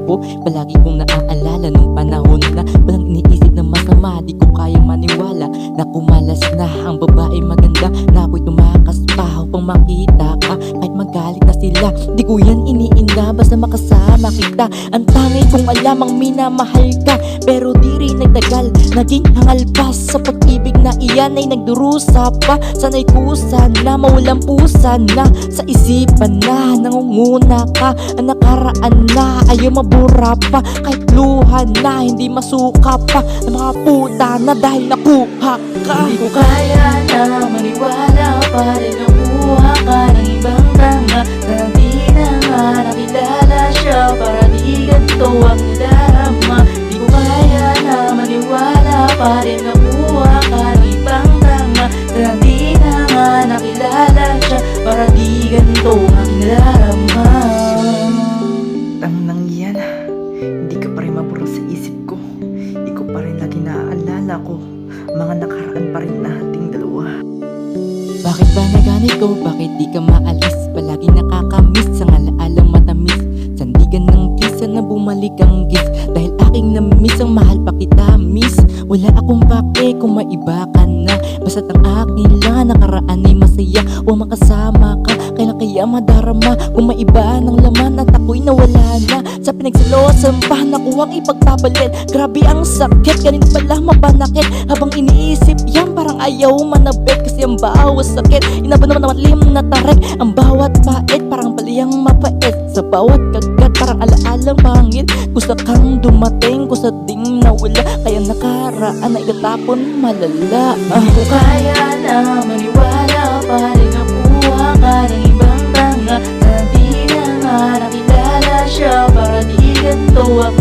ko. Palagi kong naaalala nung panahon na walang iniisip na masama. Di ko kayang maniwala na kumalas na ang babae maganda, na ako'y tumakas pa upang makita ka. Kahit magalit na sila, di ko yan iniinda, basta makasama kita. Ang tanging kong alam ang minamahal ka, pero di rin nagtagal, naging hangal pa sa pag-ibig na iyan ay nagdurusa pa. Sana'y kusa na, mawalang pusa na, sa isipan na nangunguna ka. Ang nakaraan na ayaw mabura pa, kahit luha na hindi masuka pa ng mga puta na dahil nakuha ka. Hindi ko kaya na maniwala pa rin nakuha ka ng ibang tanga, na di na nga nakilala siya para di ganito ang nadarama. Di ko kaya na maniwala pa rin nakuha ka ng ibang tanga, na di na nga nakilala siya para di ganito ang nadarama. Nang yan, hindi ka pa rin mabura sa isip ko. Di ko pa rin lagi naaalala ko mga nakaraan pa rin nating dalawa. Bakit ba na ganito? Bakit di ka maalis? Palagi nakakamiss ang alaalang matamis. Sandigan ng kisa na bumalik ang gis, dahil aking namiss ang mahal pa kita, miss. Wala akong pake kung maiba ka na, basta't ang akin lang nakaraan ay masaya. Huwag makasama ka, kailan kaya madarama kung maiba ng laman at ako'y nawala na. Sa pinagsalosan pa nakuhang ipagpapalit, grabe ang sakit, ganito pala mapanakit. Habang iniisip yan parang ayaw manabit, kasi ang bawat sakit inaba naman ng matlim na tarik. Ang bawat pait parang paliyang mapait, sa bawat kagat parang alaalang pangit. Gusto kang dumating, gusto ding nawala, kaya nakaraan na itatapon malala. Hindi ko kaya na maniwala pa rin nakuha ka ng ibang tanga, na di na nga nakilala siya para di ganito ang